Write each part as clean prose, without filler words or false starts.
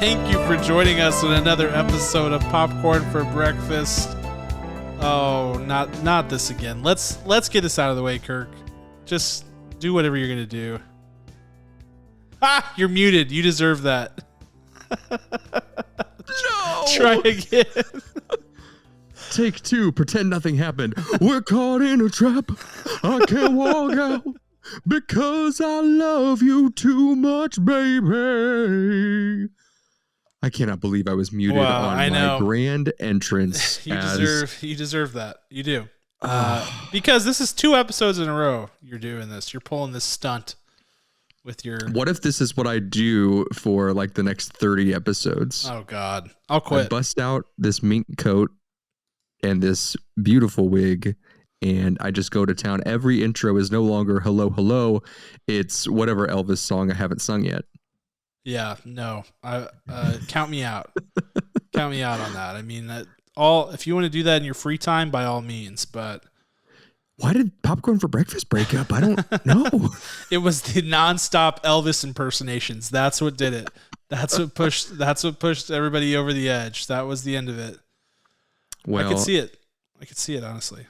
Thank you for joining us on another episode of Popcorn for Breakfast. Oh, not this again. Let's get this out of the way, Kirk. Just do whatever you're gonna do. Ah, you're muted. You deserve that. No. Try again. Take two. Pretend nothing happened. We're caught in a trap. I can't walk out because I love you too much, baby. I cannot believe I was muted on my grand entrance. You deserve that. You do. Because this is 2 episodes in a row you're doing this. You're pulling this stunt with your... What if this is what I do for like the next 30 episodes? Oh, God. I'll quit. I bust out this mink coat and this beautiful wig, and I just go to town. Every intro is no longer hello, hello. It's whatever Elvis song I haven't sung yet. Yeah, no. Count me out. Count me out on that. I mean, if you want to do that in your free time, by all means, but... Why did Popcorn for Breakfast break up? I don't know. It was the nonstop Elvis impersonations. That's what did it. That's what pushed everybody over the edge. That was the end of it. Well, I could see it, honestly.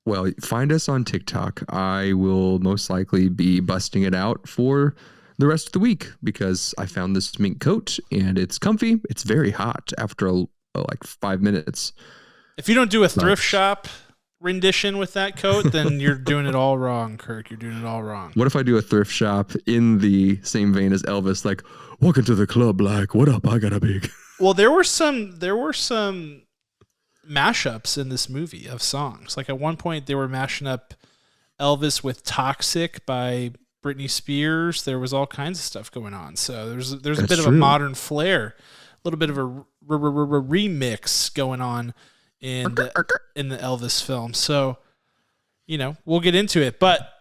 Well, find us on TikTok. I will most likely be busting it out for the rest of the week because I found this mink coat and it's comfy. It's very hot after like 5 minutes. If you don't do a thrift shop rendition with that coat, then you're doing it all wrong, Kirk. You're doing it all wrong. What if I do a thrift shop in the same vein as Elvis, like walking to the club, like, what up? I got a big. Well, there were some mashups in this movie of songs. Like at one point they were mashing up Elvis with Toxic by Britney Spears. There was all kinds of stuff going on. So there's a bit of a modern flair, a little bit of a remix going on in the Elvis film. So, we'll get into it. But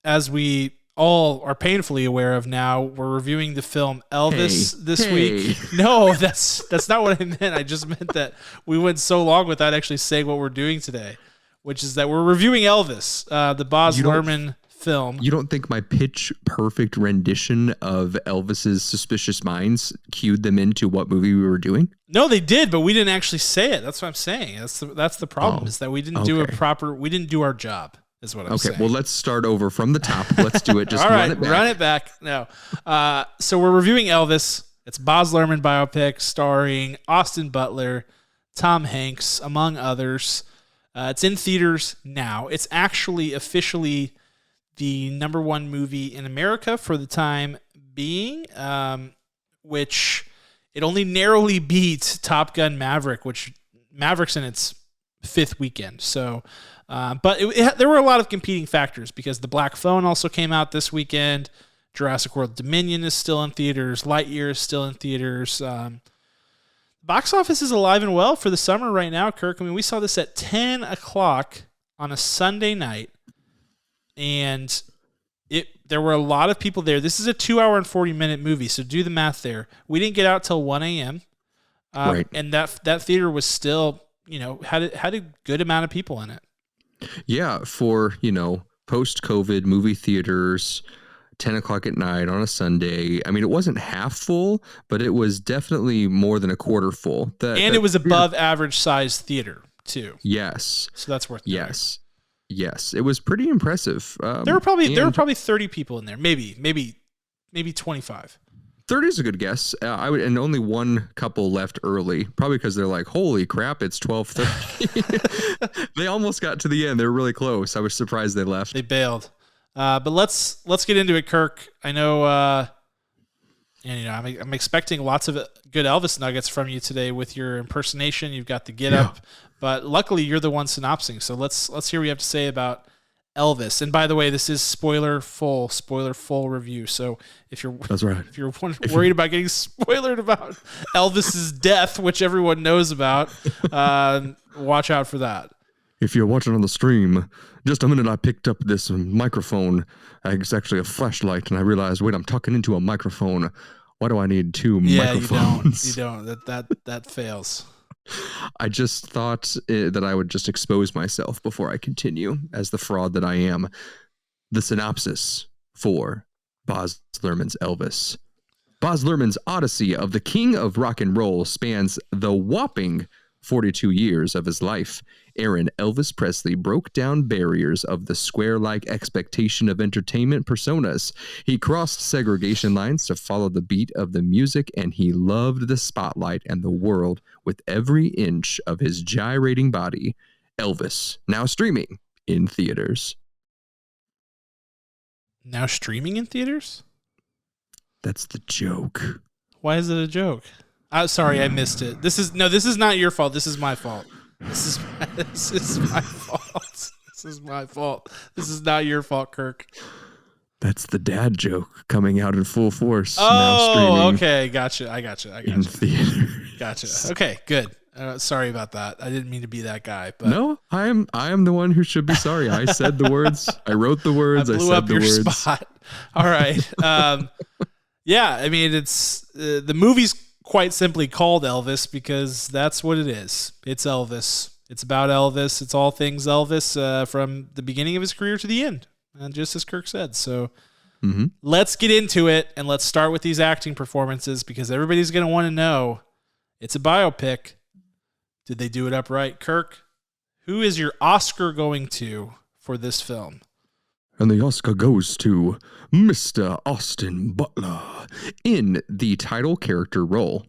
as we all are painfully aware of now, we're reviewing the film Elvis this week. No, that's not what I meant. I just meant that we went so long without actually saying what we're doing today, which is that we're reviewing Elvis, the Baz Luhrmann film. You don't think my pitch perfect rendition of Elvis's Suspicious Minds cued them into what movie we were doing? No, they did, but we didn't actually say it. That's what I'm saying. That's the problem, is that we didn't we didn't do our job, is what I'm saying. Okay, well, let's start over from the top. Let's do it. Just all right, run it back. No. So we're reviewing Elvis. It's Baz Luhrmann biopic starring Austin Butler, Tom Hanks, among others. It's in theaters now. It's actually officially the #1 movie in America for the time being, which it only narrowly beat Top Gun Maverick, which Maverick's in its 5th weekend. So, but there were a lot of competing factors because The Black Phone also came out this weekend. Jurassic World Dominion is still in theaters. Lightyear is still in theaters. Box office is alive and well for the summer right now, Kirk. I mean, we saw this at 10 o'clock on a Sunday night. And there were a lot of people there. This is a 2-hour and 40-minute movie, so do the math there. We didn't get out till 1 a.m. Right. And that theater was still, had a good amount of people in it. Yeah, for, post-COVID movie theaters, 10 o'clock at night on a Sunday. I mean, it wasn't half full, but it was definitely more than a quarter full. It was above average size theater, too. Yes. So that's worth noting. Yes, it was pretty impressive. There were probably 30 people in there, maybe 25. 30 is a good guess. And only one couple left early, probably because they're like, "Holy crap, it's 12:30." They almost got to the end. They were really close. I was surprised they left. They bailed. But let's get into it, Kirk. I know, I'm expecting lots of good Elvis nuggets from you today with your impersonation. You've got the get up. But luckily, you're the one synopsing, so let's hear what you have to say about Elvis. And by the way, this is spoiler full review. So if you're worried about getting spoiled about Elvis's death, which everyone knows about, watch out for that. If you're watching on the stream, just a minute, I picked up this microphone. It's actually a flashlight, and I realized, wait, I'm talking into a microphone. Why do I need 2 microphones? You don't. That fails. I just thought that I would just expose myself before I continue as the fraud that I am. The synopsis for Baz Luhrmann's Elvis. Baz Luhrmann's Odyssey of the King of Rock and Roll spans the whopping 42 years of his life. Aaron Elvis Presley broke down barriers of the square-like expectation of entertainment personas. He crossed segregation lines to follow the beat of the music, and he loved the spotlight and the world with every inch of his gyrating body. Elvis, now streaming in theaters. Now streaming in theaters? That's the joke. Why is it a joke? Sorry, I missed it. This is not your fault. This is my fault. This is my fault. This is my fault. This is not your fault, Kirk. That's the dad joke coming out in full force. Oh, okay. Gotcha. I gotcha. In theater. Gotcha. Okay, good. Sorry about that. I didn't mean to be that guy. But no, I am the one who should be sorry. I said the words. I wrote the words. I blew said up the your words. Spot. All right. Yeah, I mean, it's the movie's quite simply called Elvis because that's what it is. It's Elvis. It's about Elvis. It's all things Elvis from the beginning of his career to the end, and just as Kirk said. So let's get into it, and let's start with these acting performances because everybody's going to want to know. It's a biopic. Did they do it upright? Kirk, who is your Oscar going to for this film? And the Oscar goes to Mr. Austin Butler in the title character role.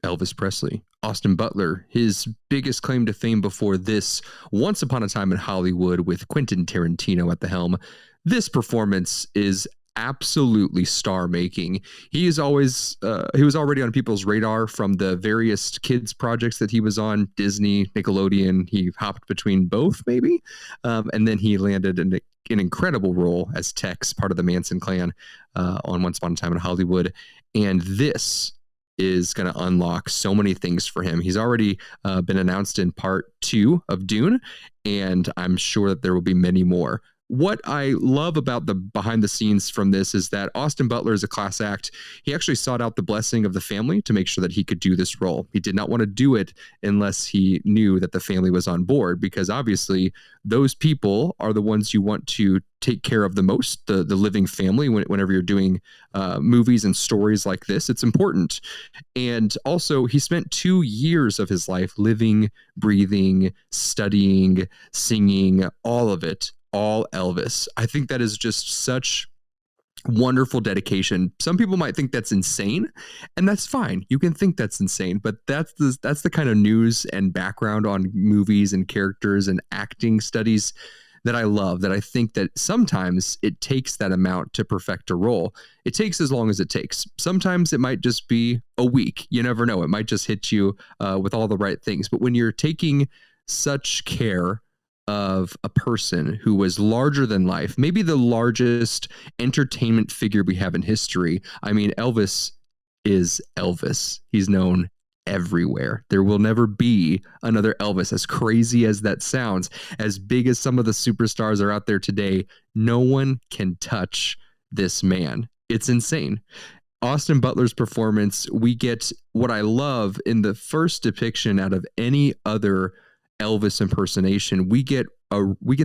Elvis Presley. Austin Butler, his biggest claim to fame before this, Once Upon a Time in Hollywood with Quentin Tarantino at the helm. This performance is absolutely star-making. He was already on people's radar from the various kids projects that he was on, Disney, Nickelodeon. He hopped between both, maybe, and then he landed an incredible role as Tex, part of the Manson clan, on Once Upon a Time in Hollywood. And this is going to unlock so many things for him. He's already been announced in part 2 of Dune, and I'm sure that there will be many more. What I love about the behind the scenes from this is that Austin Butler is a class act. He actually sought out the blessing of the family to make sure that he could do this role. He did not want to do it unless he knew that the family was on board, because obviously those people are the ones you want to take care of the most, the living family, whenever you're doing movies and stories like this. It's important. And also, he spent 2 years of his life living, breathing, studying, singing, all of it. All Elvis. I think that is just such wonderful dedication. Some people might think that's insane, and that's fine. You can think that's insane, but that's the kind of news and background on movies and characters and acting studies that I love, that I think that sometimes it takes that amount to perfect a role. It takes as long as it takes. Sometimes it might just be a week. You never know. It might just hit you with all the right things. But when you're taking such care of a person who was larger than life, maybe the largest entertainment figure we have in history. I mean, Elvis is Elvis. He's known everywhere. There will never be another Elvis. As crazy as that sounds, as big as some of the superstars are out there today, no one can touch this man. It's insane. Austin Butler's performance, we get what I love in the first depiction out of any other Elvis impersonation. We get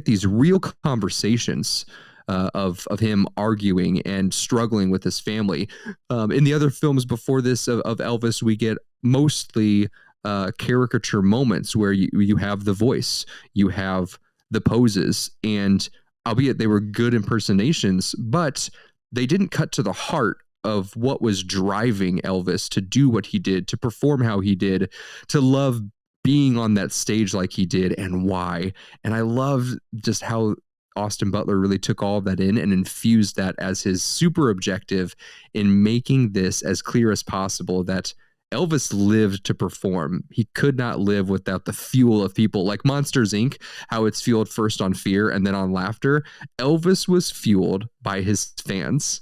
these real conversations of him arguing and struggling with his family. In the other films before this of Elvis, we get mostly caricature moments where you have the voice, you have the poses, and albeit they were good impersonations, but they didn't cut to the heart of what was driving Elvis to do what he did, to perform how he did, to love being on that stage like he did, and why. And I love just how Austin Butler really took all of that in and infused that as his super objective in making this as clear as possible that Elvis lived to perform. He could not live without the fuel of people, like Monsters, Inc., how it's fueled first on fear and then on laughter. Elvis was fueled by his fans,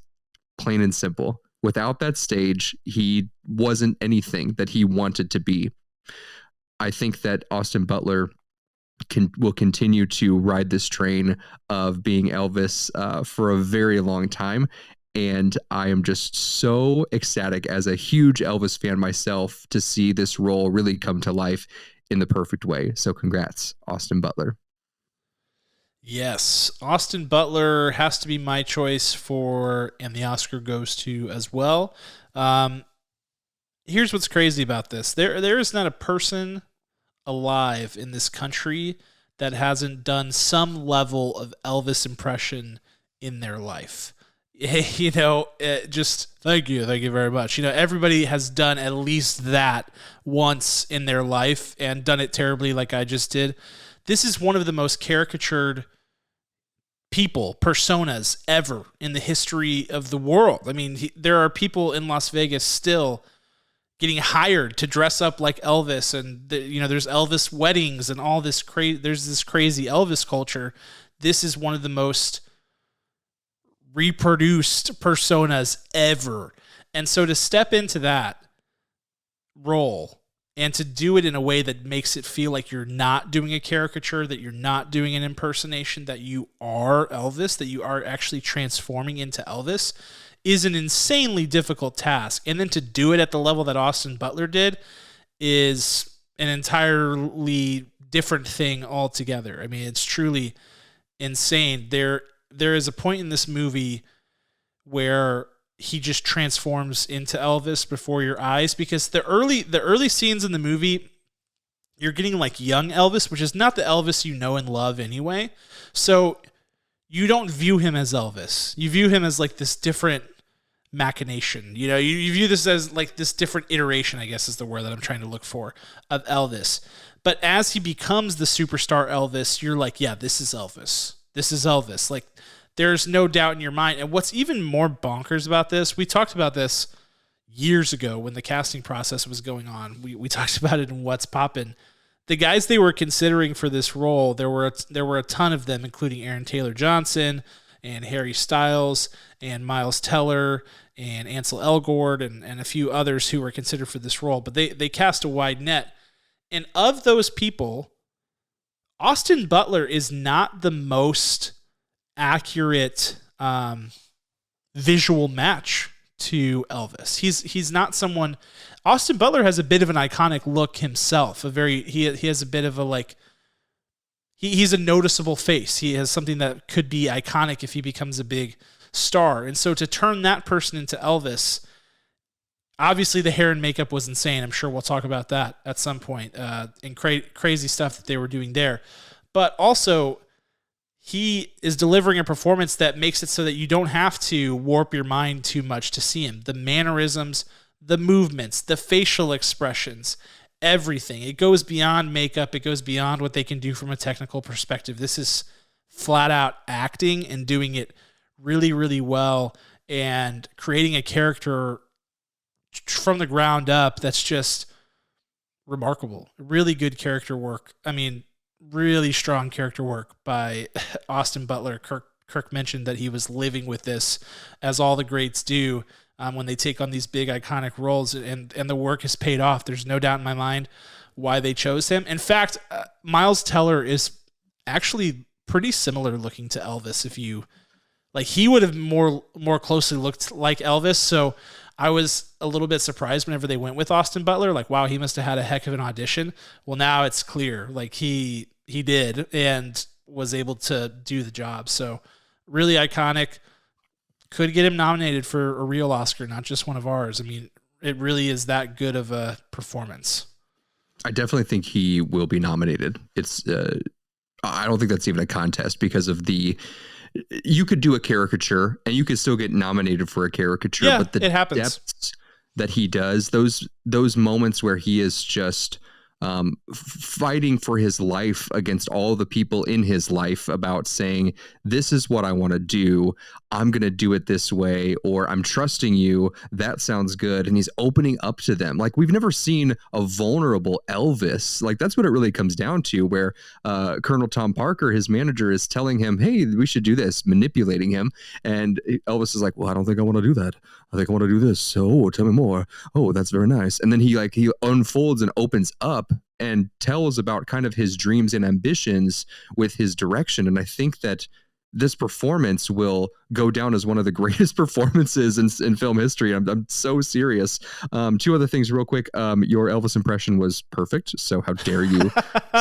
plain and simple. Without that stage, he wasn't anything that he wanted to be. I think that Austin Butler will continue to ride this train of being Elvis for a very long time. And I am just so ecstatic as a huge Elvis fan myself to see this role really come to life in the perfect way. So congrats, Austin Butler. Yes, Austin Butler has to be my choice for, and the Oscar goes to as well. Here's what's crazy about this. There is not a person alive in this country that hasn't done some level of Elvis impression in their life. Just thank you very much. Everybody has done at least that once in their life and done it terribly like I just did. This is one of the most caricatured personas ever in the history of the world. I mean, there are people in Las Vegas still getting hired to dress up like Elvis, and there's Elvis weddings and all this there's this crazy Elvis culture. This is one of the most reproduced personas ever. And so to step into that role and to do it in a way that makes it feel like you're not doing a caricature, that you're not doing an impersonation, that you are Elvis, that you are actually transforming into Elvis, is an insanely difficult task. And then to do it at the level that Austin Butler did is an entirely different thing altogether. I mean, it's truly insane. There is a point in this movie where he just transforms into Elvis before your eyes, because the early scenes in the movie, you're getting like young Elvis, which is not the Elvis you know and love anyway. So you don't view him as Elvis. You view him as like this different machination. You view this as like this different iteration, I guess is the word that I'm trying to look for, of Elvis. But as he becomes the superstar Elvis, you're like, yeah, this is Elvis. This is Elvis. Like, there's no doubt in your mind. And what's even more bonkers about this, we talked about this years ago when the casting process was going on. We talked about it in What's Poppin'. The guys they were considering for this role, there were a ton of them, including Aaron Taylor Johnson and Harry Styles and Miles Teller and Ansel Elgort and a few others who were considered for this role. But they cast a wide net. And of those people, Austin Butler is not the most accurate visual match to Elvis. He's not someone. Austin Butler has a bit of an iconic look himself. He has a bit of a like. He's a noticeable face. He has something that could be iconic if he becomes a big star. And so to turn that person into Elvis, obviously the hair and makeup was insane. I'm sure we'll talk about that at some point, and crazy stuff that they were doing there. But also, he is delivering a performance that makes it so that you don't have to warp your mind too much to see him. The mannerisms, the movements, the facial expressions, everything. It goes beyond makeup. It goes beyond what they can do from a technical perspective. This is flat out acting and doing it really, really well and creating a character from the ground up that's just remarkable. Really good character work. I mean, really strong character work by Austin Butler. Kirk mentioned that he was living with this, as all the greats do when they take on these big iconic roles, and the work has paid off. There's no doubt in my mind why they chose him. In fact, Miles Teller is actually pretty similar looking to Elvis. If you like, he would have more closely looked like Elvis. So I was a little bit surprised whenever they went with Austin Butler. Like, wow, he must have had a heck of an audition. Well, now it's clear. Like, he did and was able to do the job. So really iconic. Could get him nominated for a real Oscar, not just one of ours. I mean, it really is that good of a performance. I definitely think he will be nominated. It's I don't think that's even a contest because of you could do a caricature and you could still get nominated for a caricature, yeah, but the it happens. Depths that he does, those moments where he is just fighting for his life against all the people in his life about saying, this is what I want to do. I'm going to do it this way, or I'm trusting you. That sounds good. And he's opening up to them. Like, we've never seen a vulnerable Elvis. Like, that's what it really comes down to, where Colonel Tom Parker, his manager, is telling him, hey, we should do this, manipulating him. And Elvis is like, well, I don't think I want to do that. I think I want to do this. Oh, tell me more. Oh, that's very nice. And then he unfolds and opens up and tells about kind of his dreams and ambitions with his direction. And I think that this performance will go down as one of the greatest performances in film history. I'm so serious. Two other things real quick. Your Elvis impression was perfect. So how dare you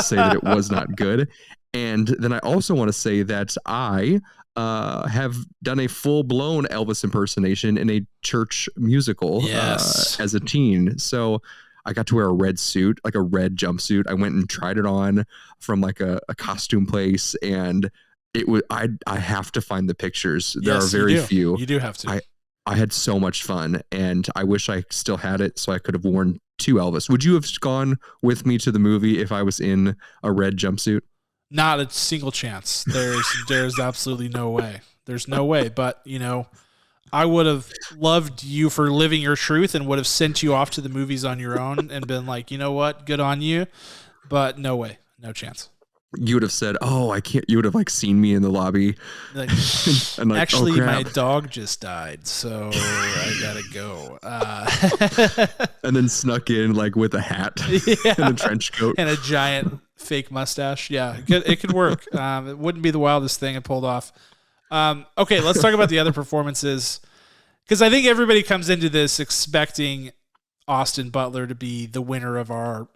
say that it was not good? And then I also want to say that I have done a full-blown Elvis impersonation in a church musical as a teen. So I got to wear a red suit, like a red jumpsuit. I went and tried it on from like a costume place, and it was I have to find the pictures. There are very few. You do have to. I had so much fun, and I wish I still had it so I could have worn to Elvis. Would you have gone with me to the movie if I was in a red jumpsuit? Not a single chance. There's absolutely no way. There's no way. But, I would have loved you for living your truth and would have sent you off to the movies on your own and been like, you know what? Good on you. But no way. No chance. You would have said, "Oh, I can't." You would have seen me in the lobby. Like, actually, my dog just died, so I gotta go. And then snuck in with a hat and a trench coat and a giant fake mustache. Yeah, it could work. It wouldn't be the wildest thing it pulled off. Okay, let's talk about the other performances, because I think everybody comes into this expecting Austin Butler to be the winner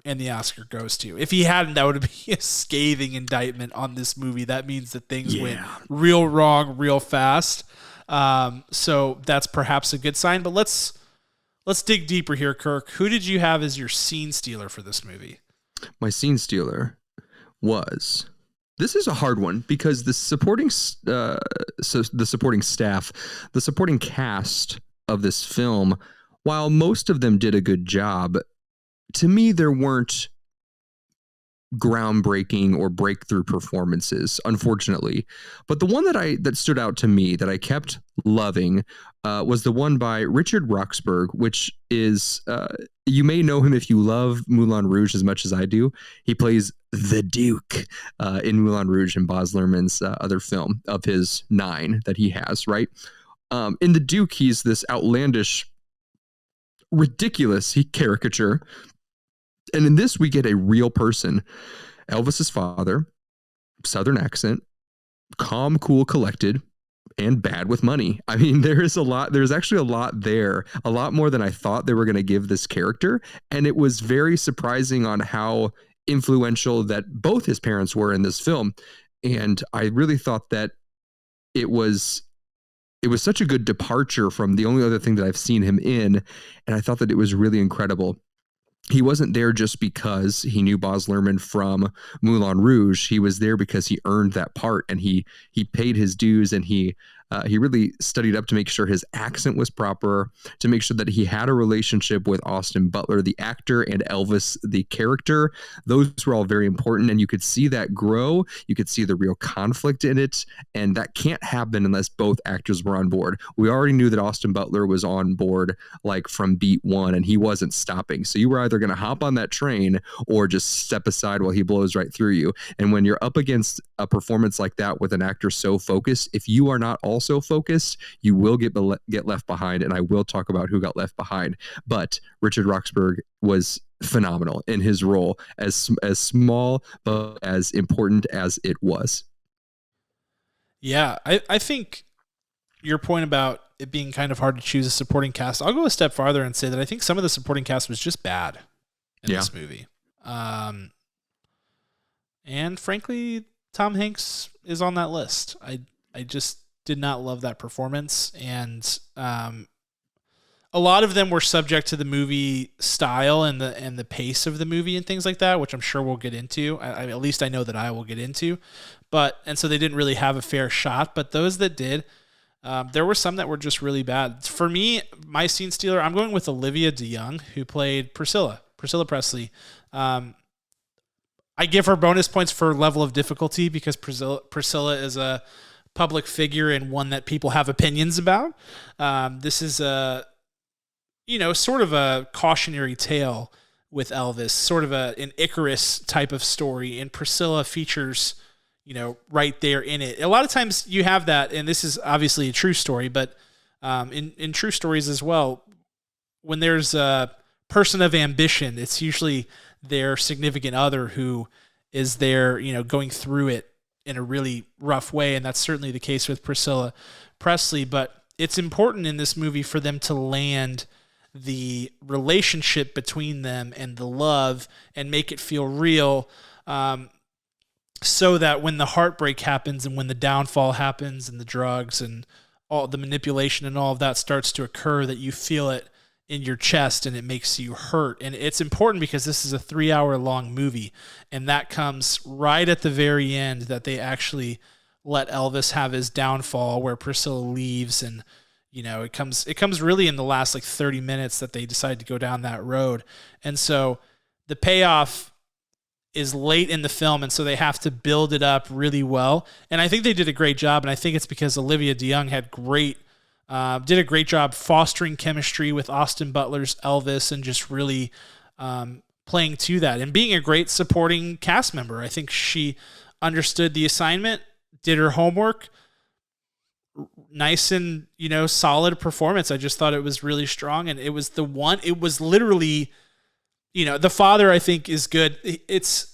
and the Oscar goes to. If he hadn't, that would be a scathing indictment on this movie. That means that things went real wrong real fast. So that's perhaps a good sign. But let's dig deeper here, Kirk. Who did you have as your scene stealer for this movie? My scene stealer was... This is a hard one because the supporting staff, the supporting cast of this film, while most of them did a good job, to me, there weren't groundbreaking or breakthrough performances, unfortunately. But the one that stood out to me that I kept loving was the one by Richard Roxburgh, which is, you may know him if you love Moulin Rouge as much as I do. He plays the Duke in Moulin Rouge and Baz Luhrmann's other film of his 9 that he has, right? In the Duke, he's this outlandish, ridiculous caricature, and in this we get a real person, Elvis's father, Southern accent, calm, cool, collected, and bad with money. I mean, there's actually a lot there, a lot more than I thought they were going to give this character, and it was very surprising on how influential that both his parents were in this film. And I really thought that it was such a good departure from the only other thing that I've seen him in. And I thought that it was really incredible. He wasn't there just because he knew Baz Luhrmann from Moulin Rouge. He was there because he earned that part, and he paid his dues, and he really studied up to make sure his accent was proper, to make sure that he had a relationship with Austin Butler, the actor, and Elvis, the character. Those were all very important, and you could see that grow. You could see the real conflict in it, and that can't happen unless both actors were on board. We already knew that Austin Butler was on board from beat one, and he wasn't stopping. So you were either going to hop on that train or just step aside while he blows right through you. And when you're up against a performance like that with an actor so focused, if you are not also focused, you will get left behind. And I will talk about who got left behind. But Richard Roxburgh was phenomenal in his role, as small but as important as it was. Yeah, I think your point about it being kind of hard to choose a supporting cast, I'll go a step farther and say that I think some of the supporting cast was just bad in this movie. And frankly, Tom Hanks is on that list. I just did not love that performance. And a lot of them were subject to the movie style and the pace of the movie and things like that, which I'm sure we'll get into. At least I know that I will get into. And so they didn't really have a fair shot. But those that did, there were some that were just really bad. For me, my scene stealer, I'm going with Olivia DeJonge, who played Priscilla Presley. I give her bonus points for level of difficulty because Priscilla is a public figure and one that people have opinions about. This is sort of a cautionary tale with Elvis, sort of an Icarus type of story, and Priscilla features, right there in it. A lot of times you have that, and this is obviously a true story, but in true stories as well, when there's a person of ambition, it's usually their significant other who is there, going through it in a really rough way. And that's certainly the case with Priscilla Presley. But it's important in this movie for them to land the relationship between them and the love and make it feel real. so that when the heartbreak happens and when the downfall happens and the drugs and all the manipulation and all of that starts to occur, that you feel it in your chest and it makes you hurt. And it's important because this is a 3-hour long movie, and that comes right at the very end, that they actually let Elvis have his downfall where Priscilla leaves. And, you know, it comes really in the last like 30 minutes that they decide to go down that road. And so the payoff is late in the film, and so they have to build it up really well. And I think they did a great job, and I think it's because Olivia DeJonge did a great job fostering chemistry with Austin Butler's Elvis, and just really playing to that and being a great supporting cast member. I think she understood the assignment, did her homework. Nice and, you know, solid performance. I just thought it was really strong, and it was literally, you know, the father, I think, is good. It's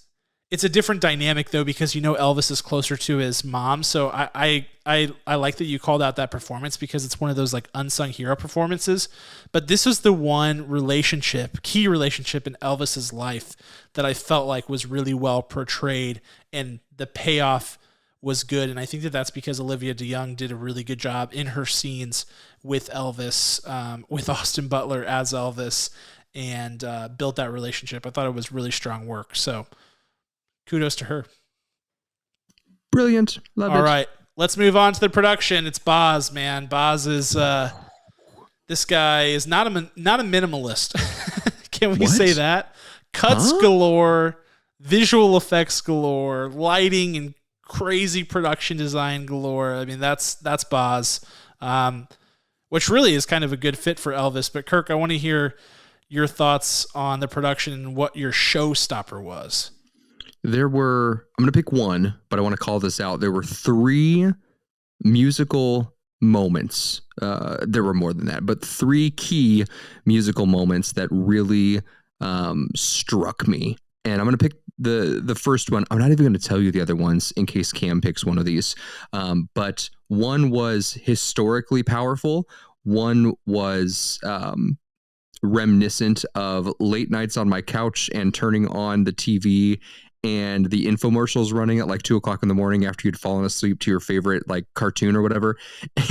a different dynamic though, because, you know, Elvis is closer to his mom. So I like that you called out that performance, because it's one of those like unsung hero performances. But this was the one key relationship in Elvis's life that I felt like was really well portrayed, and the payoff was good. And I think that that's because Olivia DeJonge did a really good job in her scenes with Elvis, with Austin Butler as Elvis, and built that relationship. I thought it was really strong work. So kudos to her. Brilliant. Love it. All right, let's move on to the production. It's Baz, man. Baz is this guy is not a minimalist. Can we say that? Cuts galore, visual effects galore, lighting and crazy production design galore. I mean, that's Baz, which really is kind of a good fit for Elvis. But Kirk, I want to hear your thoughts on the production and what your showstopper was. I'm going to pick one, but I want to call this out. There were 3 musical moments. There were more than that, but 3 key musical moments that really struck me. And I'm going to pick the first one. I'm not even going to tell you the other ones in case Cam picks one of these. But one was historically powerful. One was reminiscent of late nights on my couch and turning on the TV and the infomercials running at like 2:00 in the morning after you'd fallen asleep to your favorite like cartoon or whatever.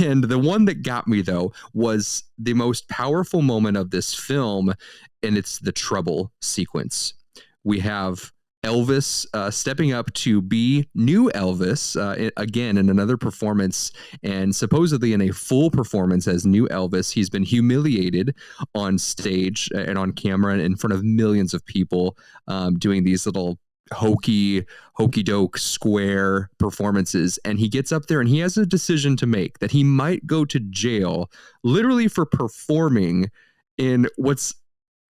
And the one that got me though was the most powerful moment of this film, and it's the trouble sequence. We have Elvis stepping up to be new Elvis again in another performance, and supposedly in a full performance as new Elvis. He's been humiliated on stage and on camera and in front of millions of people, doing these little hokey doke square performances, and he gets up there and he has a decision to make, that he might go to jail literally for performing in what's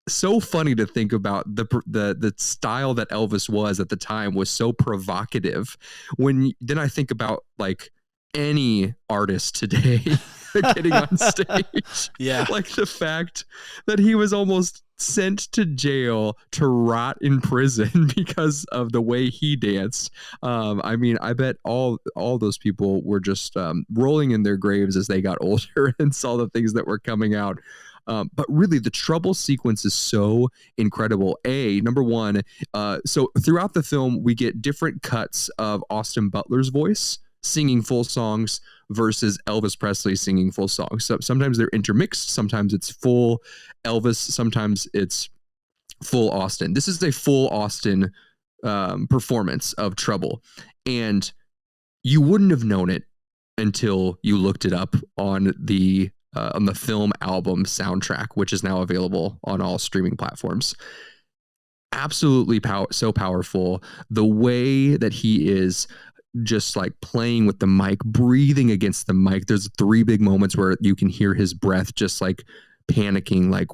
so funny to think about. The style that Elvis was at the time was so provocative. Then I think about like any artist today getting on stage. Yeah. Like the fact that he was almost sent to jail to rot in prison because of the way he danced. I mean, I bet all those people were just rolling in their graves as they got older and saw the things that were coming out. But really, the trouble sequence is so incredible. Number one, so throughout the film, we get different cuts of Austin Butler's voice singing full songs versus Elvis Presley singing full songs. So sometimes they're intermixed, sometimes it's full Elvis, sometimes it's full Austin. This is a full Austin performance of Trouble, and you wouldn't have known it until you looked it up on the film album soundtrack, which is now available on all streaming platforms. Absolutely so powerful. The way that he is just like playing with the mic, breathing against the mic. There's 3 big moments where you can hear his breath just like panicking, like,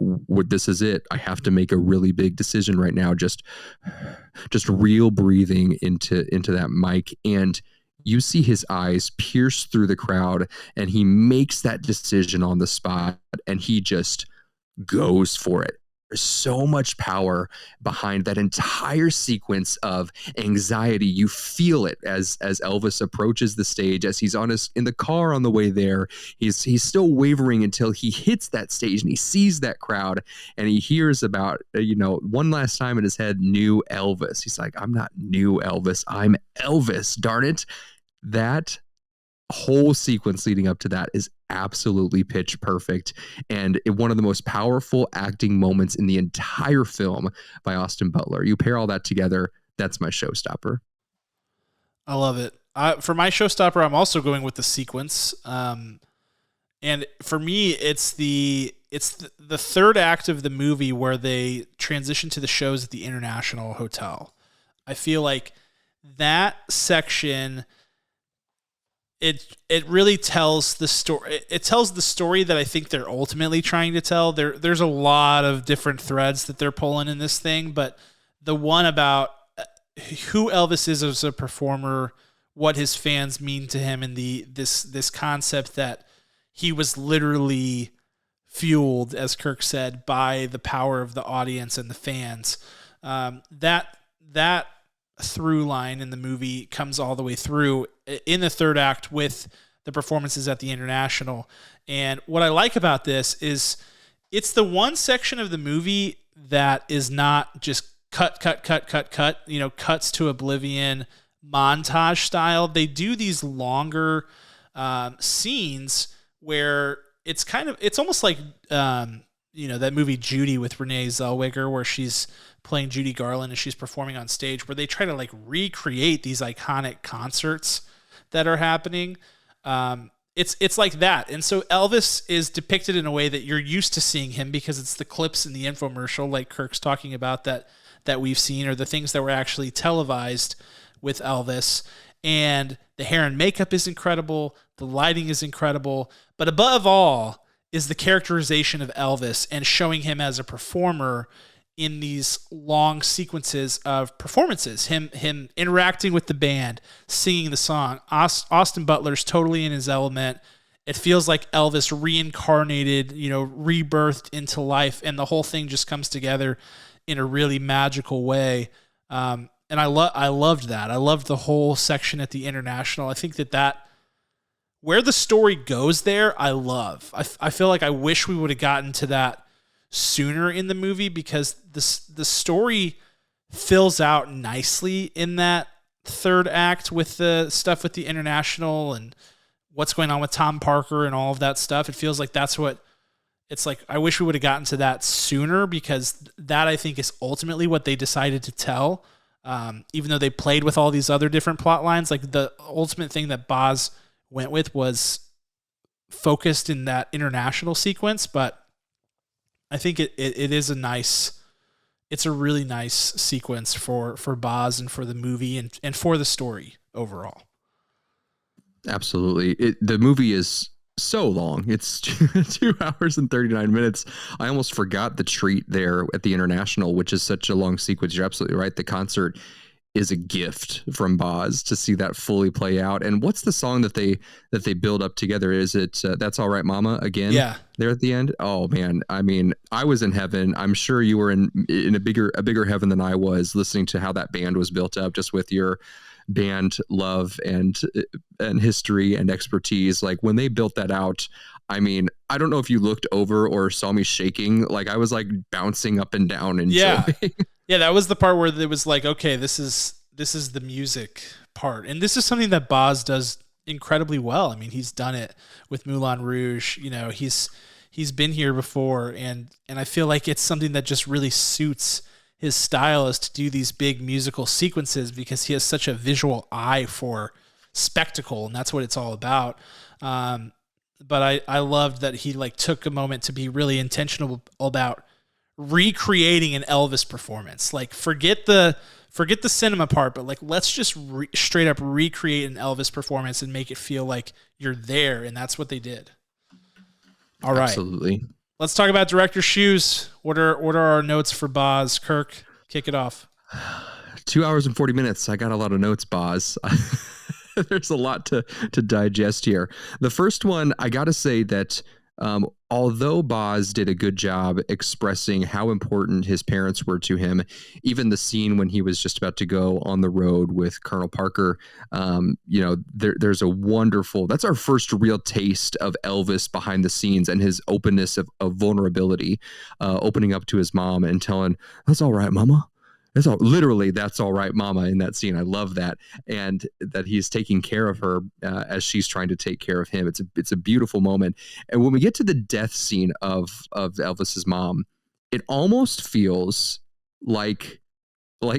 this is it. I have to make a really big decision right now. Just real breathing into that mic. And you see his eyes pierce through the crowd, and he makes that decision on the spot, and he just goes for it. There's so much power behind that entire sequence of anxiety. You feel it as Elvis approaches the stage, as he's in the car on the way there. He's still wavering until he hits that stage and he sees that crowd and he hears about, one last time in his head, new Elvis. He's like, I'm not new Elvis, I'm Elvis, darn it. That whole sequence leading up to that is absolutely pitch perfect, and one of the most powerful acting moments in the entire film by Austin Butler. You pair all that together, that's my showstopper. I love it. For my showstopper, I'm also going with the sequence, and for me, it's the third act of the movie where they transition to the shows at the International Hotel. I feel like that section, it really tells the story. It tells the story that I think they're ultimately trying to tell. There's a lot of different threads that they're pulling in this thing, but the one about who Elvis is as a performer, what his fans mean to him, and this concept that he was literally fueled, as Kirk said, by the power of the audience and the fans. That through line in the movie comes all the way through in the third act with the performances at the International. And what I like about this is it's the one section of the movie that is not just cut, cuts to oblivion, montage style. They do these longer scenes where it's almost like, that movie Judy with Renee Zellweger, where she's playing Judy Garland and she's performing on stage, where they try to like recreate these iconic concerts that are happening. It's like that. And so Elvis is depicted in a way that you're used to seeing him because it's the clips in the infomercial, like Kirk's talking about, that we've seen, or the things that were actually televised with Elvis. And the hair and makeup is incredible. The lighting is incredible. But above all is the characterization of Elvis and showing him as a performer in these long sequences of performances, him interacting with the band, singing the song. Austin Butler's totally in his element. It feels like Elvis reincarnated, rebirthed into life, and the whole thing just comes together in a really magical way. And I loved that. I loved the whole section at the International. I think that where the story goes there, I love. I feel like I wish we would have gotten to that sooner in the movie, because the story fills out nicely in that third act with the stuff with the International and what's going on with Tom Parker and all of that stuff. It feels like that's what it's like. I wish we would have gotten to that sooner, because that, I think, is ultimately what they decided to tell. Even though they played with all these other different plot lines, like the ultimate thing that Baz went with was focused in that International sequence. But I think it is it's a really nice sequence for Baz and for the movie and for the story overall. Absolutely. The movie is so long. It's 2 hours and 39 minutes. I almost forgot the treat there at the International, which is such a long sequence. You're absolutely right. The concert is a gift from Baz to see that fully play out. And what's the song that they build up together? Is it That's All Right Mama again? Yeah. There at the end. Oh man. I mean, I was in heaven. I'm sure you were in a bigger heaven than I was, listening to how that band was built up, just with your band love and history and expertise. Like when they built that out, I mean, I don't know if you looked over or saw me shaking. Like I was like bouncing up and down and Yeah, that was the part where it was like, okay, this is the music part. And this is something that Baz does incredibly well. I mean, he's done it with Moulin Rouge. He's been here before, and I feel like it's something that just really suits his style, is to do these big musical sequences, because he has such a visual eye for spectacle, and that's what it's all about. But I loved that he like took a moment to be really intentional about recreating an Elvis performance. Like forget the cinema part, but like let's just straight up recreate an Elvis performance and make it feel like you're there, and that's what they did. All right. Absolutely. Let's talk about director's shoes. What are our notes for Baz? Kirk, kick it off. 2 hours and 40 minutes. I got a lot of notes, Baz. There's a lot to digest here. The first one, I got to say that Although Baz did a good job expressing how important his parents were to him, even the scene when he was just about to go on the road with Colonel Parker, there's a wonderful, that's our first real taste of Elvis behind the scenes and his openness of vulnerability, opening up to his mom and telling, "That's all right, mama." Literally, that's all right, mama, in that scene. I love that. And that he's taking care of her as she's trying to take care of him. It's a beautiful moment. And when we get to the death scene of Elvis's mom, it almost feels like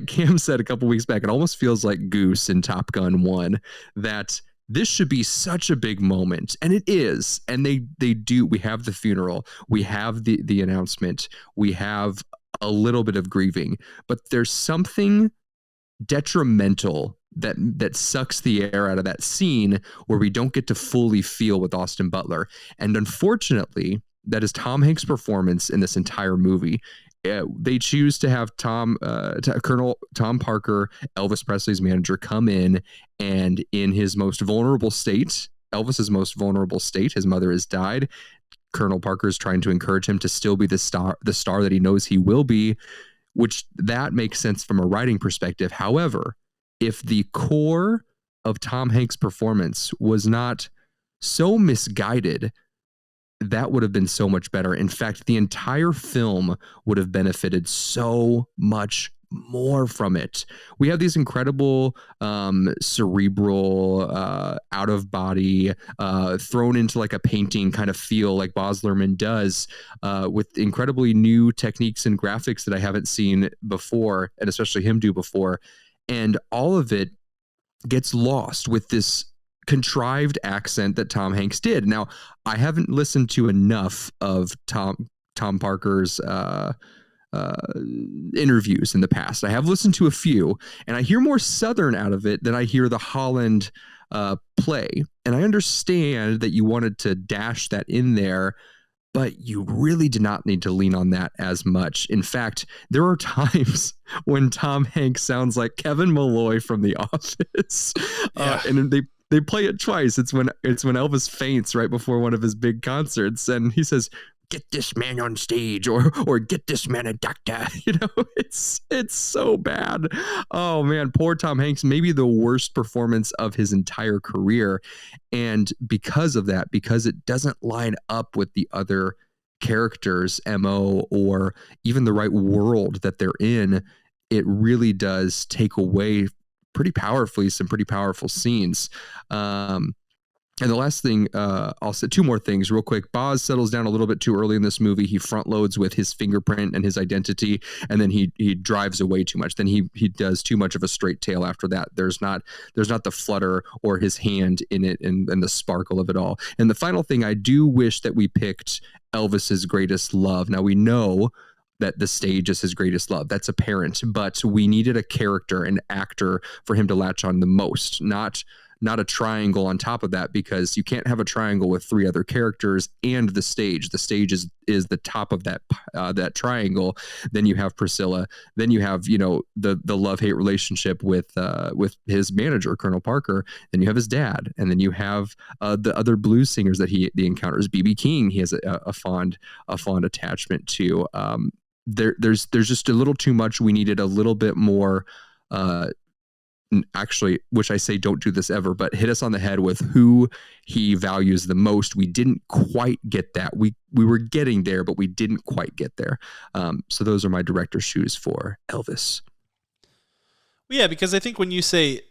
Cam said a couple weeks back, it almost feels like Goose in Top Gun 1, that this should be such a big moment. And it is. And they do. We have the funeral. We have the announcement. We have a little bit of grieving, but there's something detrimental that sucks the air out of that scene where we don't get to fully feel with Austin Butler. And unfortunately, that is Tom Hanks' performance in this entire movie. They choose to have Colonel Tom Parker, Elvis Presley's manager, come in, and in his most vulnerable state, Elvis's most vulnerable state, his mother has died. Colonel Parker is trying to encourage him to still be the star that he knows he will be, which that makes sense from a writing perspective. However, if the core of Tom Hanks' performance was not so misguided, that would have been so much better. In fact, the entire film would have benefited so much more from it. We have these incredible cerebral out of body thrown into like a painting kind of feel like Baz Luhrmann does with incredibly new techniques and graphics that I haven't seen before, and especially him do before. And all of it gets lost with this contrived accent that Tom Hanks did. Now, I haven't listened to enough of Tom Parker's interviews in the past. I have listened to a few, and I hear more Southern out of it than I hear the Holland play. And I understand that you wanted to dash that in there, but you really did not need to lean on that as much. In fact, there are times when Tom Hanks sounds like Kevin Malloy from The Office, and they play it twice. It's when Elvis faints right before one of his big concerts, and he says, "Get this man on stage," or "Get this man a doctor." It's so bad. Oh man, poor Tom Hanks, maybe the worst performance of his entire career. And because of that, because it doesn't line up with the other characters' MO or even the right world that they're in, it really does take away pretty powerfully some pretty powerful scenes. And the last thing, I'll say two more things real quick. Baz settles down a little bit too early in this movie. He front loads with his fingerprint and his identity, and then he drives away too much. Then he does too much of a straight tail after that. There's not the flutter or his hand in it and the sparkle of it all. And the final thing, I do wish that we picked Elvis's greatest love. Now we know that the stage is his greatest love. That's apparent, but we needed a character, an actor for him to latch on the most, not a triangle on top of that, because you can't have a triangle with three other characters and the stage. The stage is the top of that triangle. Then you have Priscilla. Then you have the love-hate relationship with his manager, Colonel Parker. Then you have his dad, and then you have the other blues singers that he encounters. B.B. King, he has a fond attachment to. There's just a little too much. We needed a little bit more. Actually, which I say don't do this ever, but hit us on the head with who he values the most. We didn't quite get that. We were getting there, but we didn't quite get there. So those are my director's shoes for Elvis. Well, yeah, because I think when you say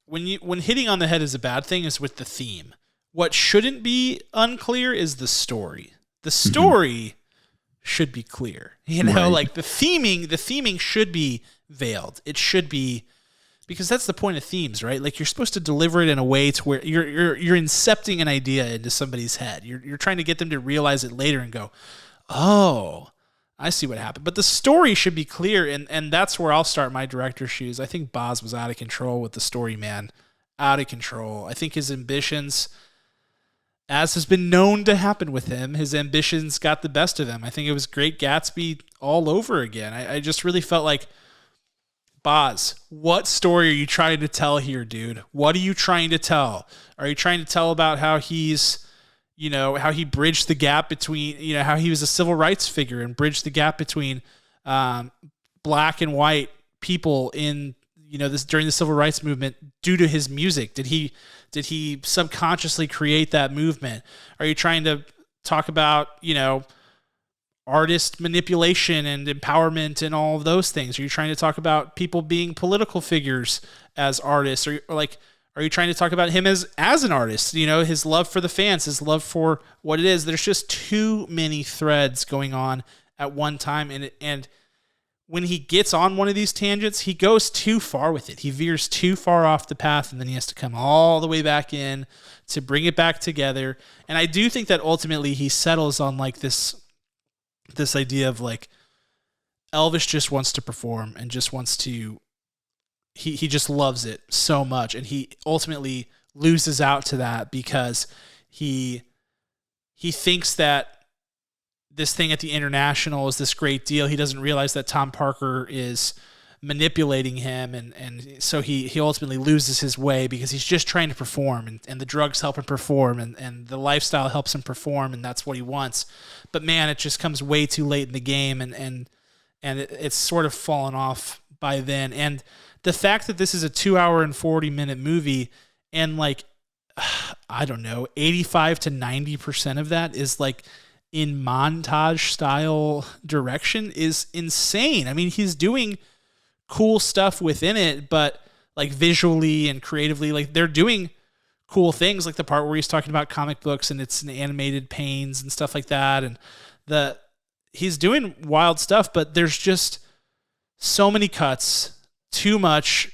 when hitting on the head is a bad thing is with the theme. What shouldn't be unclear is the story. The story should be clear. Right. Like the theming should be veiled. It should be. Because that's the point of themes, right? Like you're supposed to deliver it in a way to where you're incepting an idea into somebody's head. You're trying to get them to realize it later and go, "Oh, I see what happened." But the story should be clear, and that's where I'll start my director's shoes. I think Baz was out of control with the story, man. Out of control. I think his ambitions, as has been known to happen with him, his ambitions got the best of him. I think it was Great Gatsby all over again. I just really felt like, Baz, what story are you trying to tell here, dude? What are you trying to tell? Are you trying to tell about how he's, how he bridged the gap between, how he was a civil rights figure and bridged the gap between black and white people in, this during the civil rights movement due to his music. Did he subconsciously create that movement? Are you trying to talk about, artist manipulation and empowerment and all of those things? Are you trying to talk about people being political figures as artists? Or are you trying to talk about him as an artist? His love for the fans, his love for what it is. There's just too many threads going on at one time. And when he gets on one of these tangents, he goes too far with it. He veers too far off the path, and then he has to come all the way back in to bring it back together. And I do think that ultimately he settles on this idea of Elvis just wants to perform and just wants to, he just loves it so much. And he ultimately loses out to that because he thinks that this thing at the International is this great deal. He doesn't realize that Tom Parker is manipulating him. And so he ultimately loses his way because he's just trying to perform, and the drugs help him perform, and the lifestyle helps him perform, and that's what he wants. But man, it just comes way too late in the game, and it's sort of fallen off by then. And the fact that this is a 2 hour and 40-minute movie, and I don't know, 85 to 90% of that is in montage style direction is insane. I mean, he's doing cool stuff within it, but visually and creatively, they're doing cool things, like the part where he's talking about comic books and it's an animated panes and stuff like that. And he's doing wild stuff, but there's just so many cuts, too much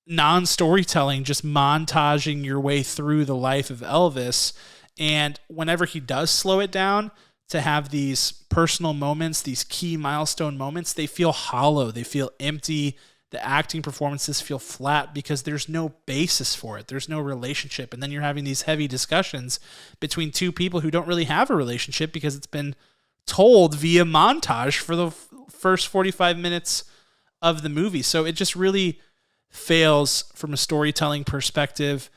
non-storytelling, just montaging your way through the life of Elvis. And whenever he does slow it down to have these personal moments, these key milestone moments, they feel hollow. They feel empty. The acting performances feel flat because there's no basis for it. There's no relationship. And then you're having these heavy discussions between two people who don't really have a relationship because it's been told via montage for the first 45 minutes of the movie. So it just really fails from a storytelling perspective.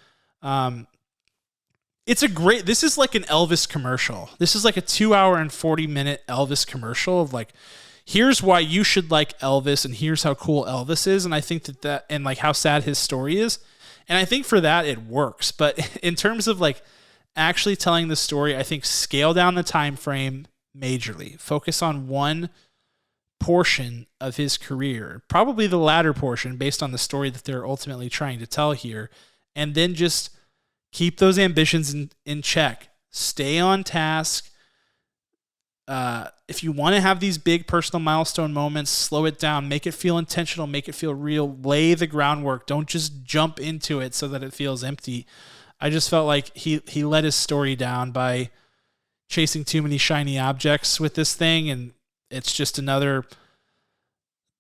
This is like an Elvis commercial. This is like a 2 hour and 40-minute Elvis commercial of here's why you should like Elvis, and here's how cool Elvis is. And I think that and how sad his story is. And I think for that it works. But in terms of actually telling the story, I think scale down the time frame majorly. Focus on one portion of his career, probably the latter portion based on the story that they're ultimately trying to tell here. And then just keep those ambitions in check. Stay on task. If you want to have these big personal milestone moments, slow it down. Make it feel intentional. Make it feel real. Lay the groundwork. Don't just jump into it so that it feels empty. I just felt like he let his story down by chasing too many shiny objects with this thing, and it's just another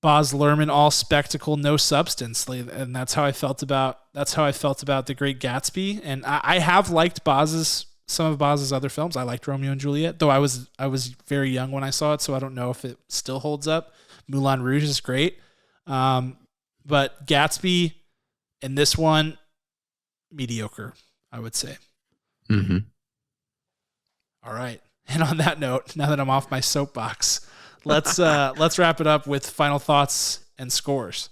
Baz Luhrmann, all spectacle, no substance, and that's how I felt about The Great Gatsby. And I have liked some of Baz's other films. I liked Romeo and Juliet, though I was very young when I saw it, so I don't know if it still holds up. Moulin Rouge is great, but Gatsby and this one, mediocre, I would say. Mm-hmm. All right, and on that note, now that I'm off my soapbox, let's wrap it up with final thoughts and scores.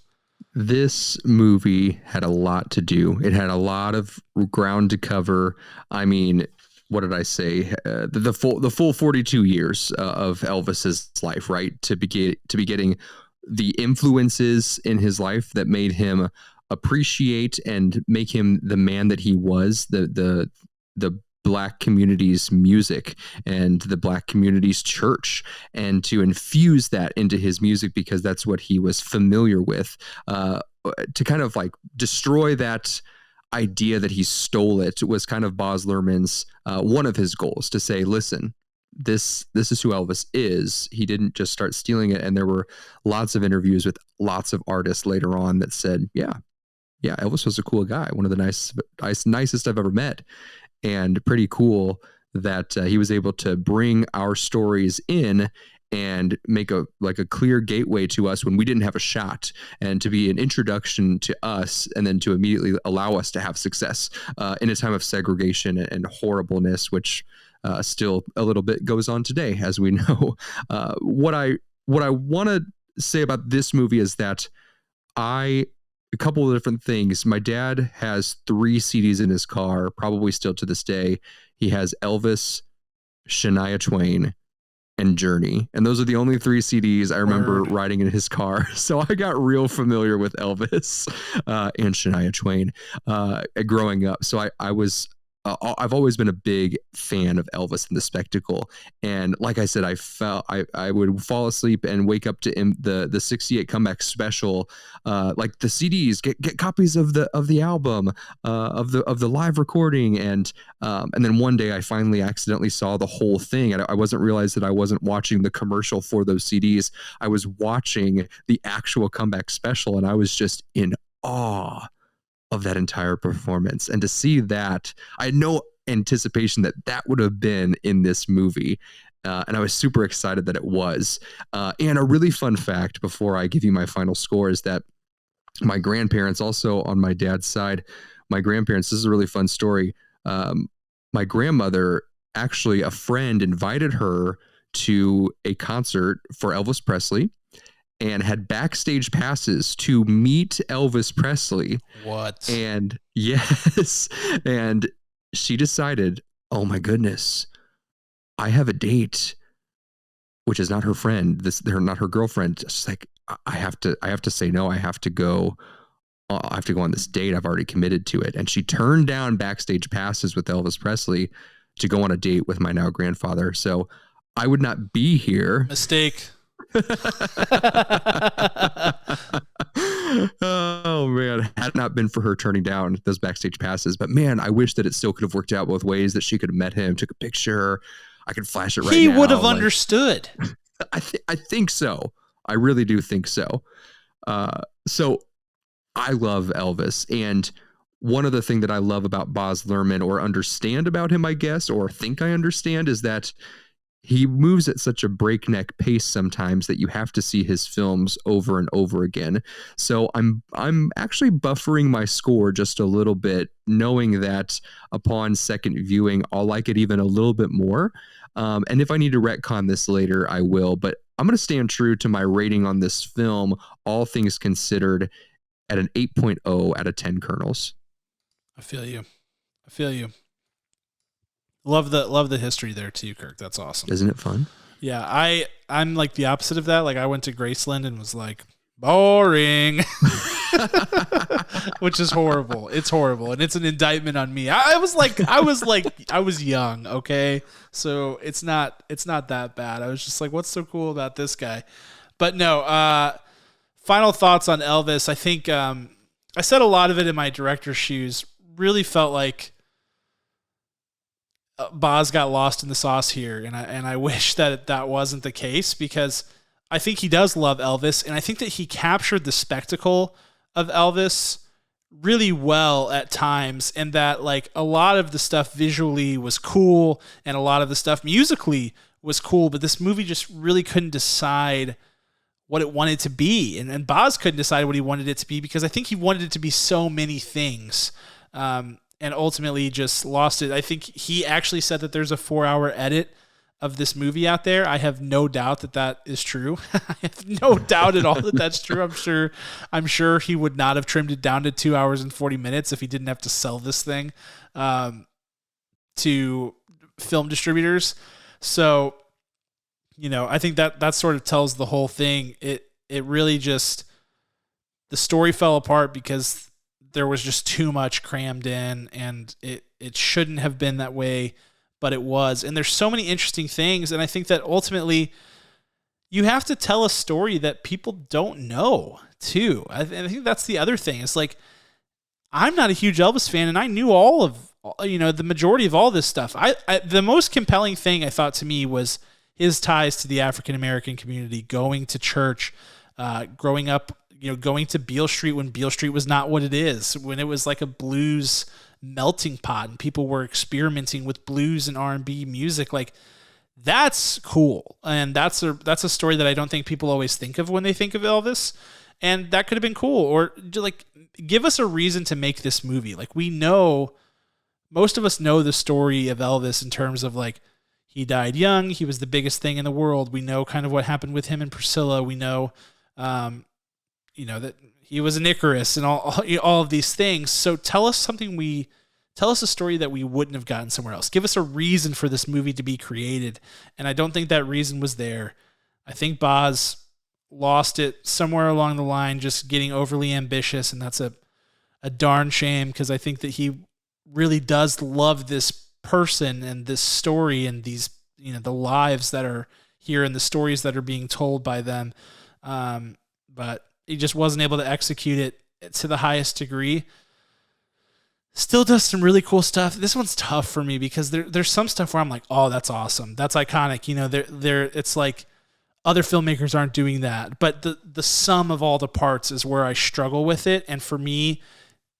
This movie had a lot to do. It had a lot of ground to cover. I mean, what did I say? The full 42 years of Elvis's life, right? To be getting the influences in his life that made him appreciate and make him the man that he was, the Black community's music and the Black community's church, and to infuse that into his music because that's what he was familiar with, to kind of destroy that idea that he stole it was kind of Baz Luhrmann's one of his goals, to say, listen, this is who Elvis is. He didn't just start stealing it. And there were lots of interviews with lots of artists later on that said, yeah, Elvis was a cool guy, one of the nicest I've ever met. And pretty cool that he was able to bring our stories in and make a clear gateway to us when we didn't have a shot, and to be an introduction to us, and then to immediately allow us to have success in a time of segregation and horribleness, which still a little bit goes on today, as we know. What I want to say about this movie is that a couple of different things. My dad has 3 CDs in his car, probably still to this day. He has Elvis, Shania Twain, and Journey. And those are the only 3 CDs I remember riding in his car. So I got real familiar with Elvis and Shania Twain growing up. So I've always been a big fan of Elvis and the spectacle. And like I said, I would fall asleep and wake up to the 68 comeback special, like the CDs, get copies of the album, of the live recording. And then one day I finally accidentally saw the whole thing. And I wasn't realized that I wasn't watching the commercial for those CDs. I was watching the actual comeback special, and I was just in awe of that entire performance. And to see that, I had no anticipation that would have been in this movie. And I was super excited that it was. And a really fun fact before I give you my final score is that my grandparents, also on my dad's side, this is a really fun story. My grandmother, actually, a friend invited her to a concert for Elvis Presley, and had backstage passes to meet Elvis Presley. What? And yes. And she decided, oh my goodness, I have a date, which is not her friend. They're not her girlfriend. She's like, I have to say no. I have to go on this date. I've already committed to it. And she turned down backstage passes with Elvis Presley to go on a date with my now grandfather. So I would not be here. Mistake. Oh man, had it not been for her turning down those backstage passes. But man, I wish that it still could have worked out both ways, that she could have met him, took a picture. I could flash it right now. He would have understood. I think so. I really do think so. So I love Elvis. And one other thing that I love about Baz Luhrmann, or understand about him, I guess, or think I understand, is that he moves at such a breakneck pace sometimes that you have to see his films over and over again. So I'm actually buffering my score just a little bit, knowing that upon second viewing, I'll like it even a little bit more. And if I need to retcon this later, I will. But I'm going to stand true to my rating on this film, all things considered, at an 8.0 out of 10 kernels. I feel you. Love the history there too, Kirk. That's awesome. Isn't it fun? Yeah, I'm like the opposite of that. Like, I went to Graceland and was like, boring, which is horrible. It's horrible, and it's an indictment on me. I was young, okay, so it's not that bad. I was just like, what's so cool about this guy? But no. Final thoughts on Elvis. I think I said a lot of it in my director's shoes. Really felt like Baz got lost in the sauce here, and I wish that wasn't the case, because I think he does love Elvis, and I think that he captured the spectacle of Elvis really well at times, and that like a lot of the stuff visually was cool and a lot of the stuff musically was cool, but this movie just really couldn't decide what it wanted to be, and Baz couldn't decide what he wanted it to be, because I think he wanted it to be so many things. And ultimately just lost it. I think he actually said that there's a 4-hour edit of this movie out there. I have no doubt that is true. I have no doubt at all that that's true. I'm sure he would not have trimmed it down to 2 hours and 40 minutes if he didn't have to sell this thing to film distributors. So, I think that sort of tells the whole thing. It really just, the story fell apart because there was just too much crammed in, and it shouldn't have been that way, but it was. And there's so many interesting things, and I think that ultimately you have to tell a story that people don't know, too. I think that's the other thing. It's like, I'm not a huge Elvis fan, and I knew all of, the majority of all this stuff. The most compelling thing I thought to me was his ties to the African-American community, going to church, growing up, going to Beale Street when Beale Street was not what it is, when it was like a blues melting pot and people were experimenting with blues and R&B music. Like, That's cool. And that's a story that I don't think people always think of when they think of Elvis. And that could have been cool. Or like, give us a reason to make this movie. Like, we know, most of us know the story of Elvis in terms of like, he died young. He was the biggest thing in the world. We know kind of what happened with him and Priscilla. We know, that he was an Icarus and all of these things. So tell us a story that we wouldn't have gotten somewhere else. Give us a reason for this movie to be created. And I don't think that reason was there. I think Baz lost it somewhere along the line, just getting overly ambitious. And that's a darn shame, because I think that he really does love this person and this story and these, the lives that are here and the stories that are being told by them. But he just wasn't able to execute it to the highest degree. Still does some really cool stuff. This one's tough for me because there's some stuff where I'm like, oh, that's awesome. That's iconic. It's like other filmmakers aren't doing that. But the sum of all the parts is where I struggle with it. And for me,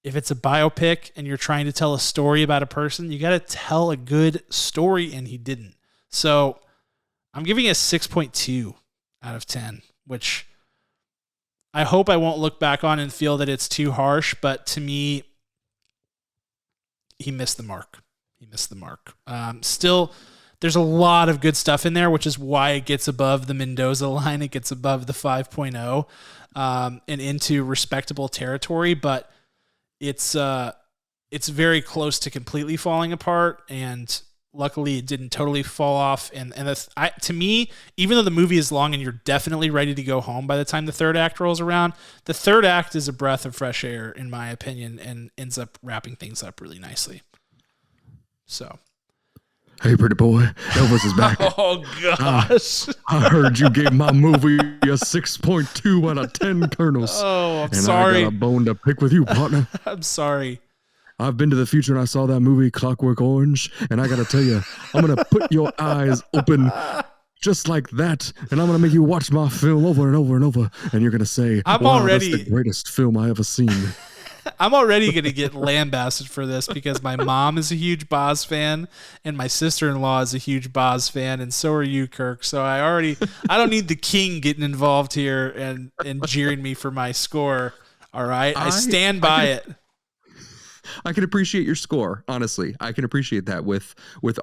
if it's a biopic and you're trying to tell a story about a person, you got to tell a good story, and he didn't. So I'm giving it a 6.2 out of 10, which I hope I won't look back on and feel that it's too harsh, but to me, he missed the mark. Still, there's a lot of good stuff in there, which is why it gets above the Mendoza line. It gets above the 5.0 and into respectable territory, but it's very close to completely falling apart, and luckily it didn't totally fall off. And to me, even though the movie is long and you're definitely ready to go home by the time the third act rolls around, the third act is a breath of fresh air, in my opinion, and ends up wrapping things up really nicely. So, hey, pretty boy, Elvis is back. Oh, gosh. I heard you gave my movie a 6.2 out of 10 kernels. Oh, I'm sorry. I got a bone to pick with you, partner. I'm sorry. I've been to the future and I saw that movie Clockwork Orange, and I got to tell you, I'm going to put your eyes open just like that, and I'm going to make you watch my film over and over and over, and you're going to say, wow, that's the greatest film I ever seen. I'm already going to get lambasted for this because my mom is a huge Baz fan and my sister-in-law is a huge Baz fan, and so are you, Kirk. So I don't need the king getting involved here and jeering me for my score. All right. I stand by it. I can appreciate your score. Honestly, I can appreciate that with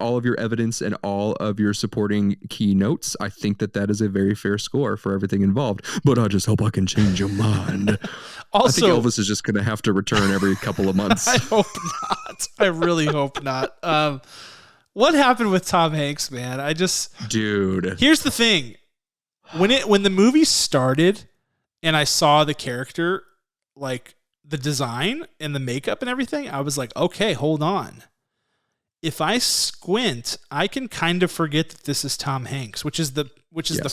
all of your evidence and all of your supporting key notes. I think that is a very fair score for everything involved, but I just hope I can change your mind. Also, I think Elvis is just going to have to return every couple of months. I hope not. I really hope not. What happened with Tom Hanks, man? Dude. Here's the thing. When the movie started and I saw the character, like the design and the makeup and everything, I was like, okay, hold on. If I squint, I can kind of forget that this is Tom Hanks, which is the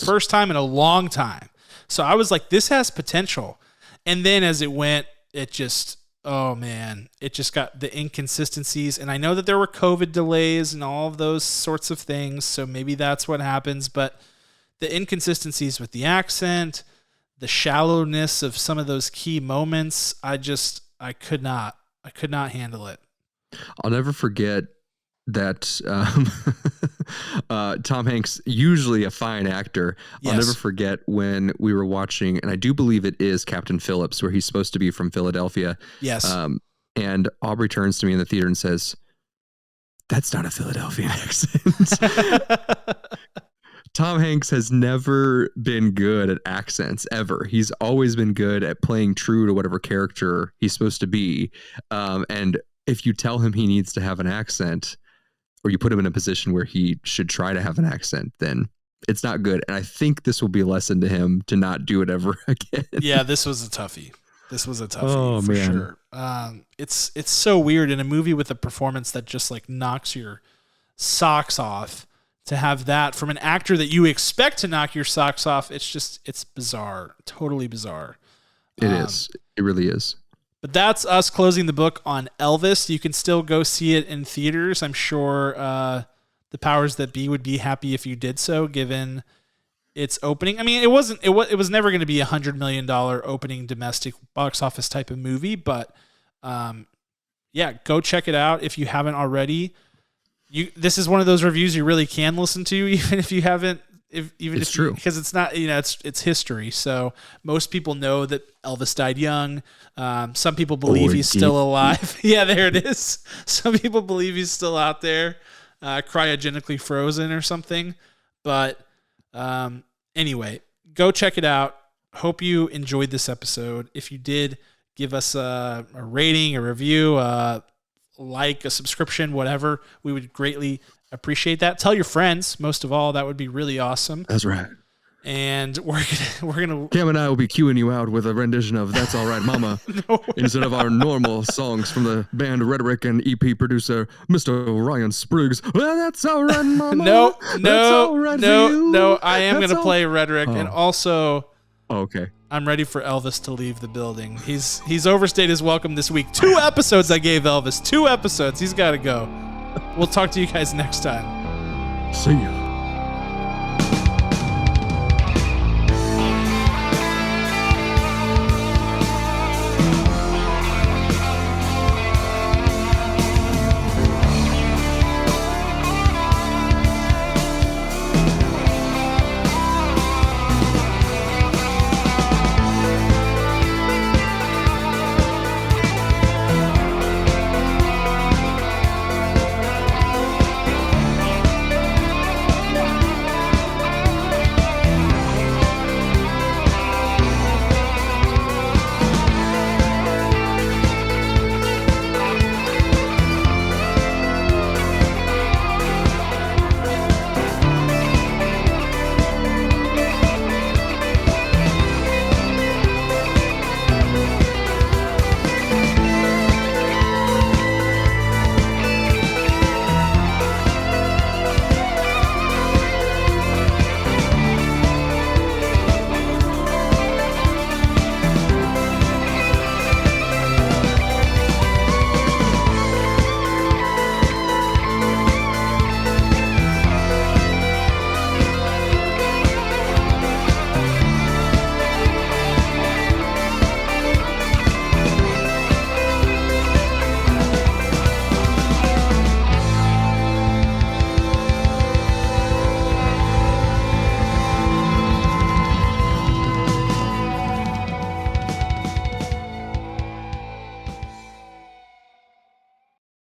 first time in a long time. So I was like, this has potential. And then as it went, it just got the inconsistencies. And I know that there were COVID delays and all of those sorts of things. So maybe that's what happens. But the inconsistencies with the accent, the shallowness of some of those key moments, I could not handle it. I'll never forget that Tom Hanks, usually a fine actor. Yes. I'll never forget when we were watching, and I do believe it is Captain Phillips, where he's supposed to be from Philadelphia. Yes. And Aubrey turns to me in the theater and says, "That's not a Philadelphian accent." Tom Hanks has never been good at accents, ever. He's always been good at playing true to whatever character he's supposed to be. And if you tell him he needs to have an accent, or you put him in a position where he should try to have an accent, then it's not good. And I think this will be a lesson to him to not do it ever again. Yeah, this was a toughie. Oh, for man. Sure. It's so weird in a movie with a performance that just like knocks your socks off. To have that from an actor that you expect to knock your socks off, it's bizarre. Totally bizarre. It is. It really is. But that's us closing the book on Elvis. You can still go see it in theaters. I'm sure the powers that be would be happy if you did so, given its opening. I mean, it was never going to be $100 million opening domestic box office type of movie, but yeah, go check it out if you haven't already. This is one of those reviews you really can listen to, even if you haven't. It's true because it's not, it's history. So most people know that Elvis died young. Some people believe he's still alive. Yeah, there it is. Some people believe he's still out there, cryogenically frozen or something. But anyway, go check it out. Hope you enjoyed this episode. If you did, give us a rating, a review, a subscription, whatever. We would greatly appreciate that. Tell your friends, most of all. That would be really awesome. That's right. And we're gonna Cam and I will be queuing you out with a rendition of "That's All Right, Mama" instead of our normal songs from the band Rhetoric and EP producer Mr. Ryan Spriggs. Well, that's all right, Mama. No. I am That's gonna all- play Rhetoric, and also Okay. I'm ready for Elvis to leave the building. He's overstayed his welcome this week. 2 episodes I gave Elvis. 2 episodes. He's got to go. We'll talk to you guys next time. See ya.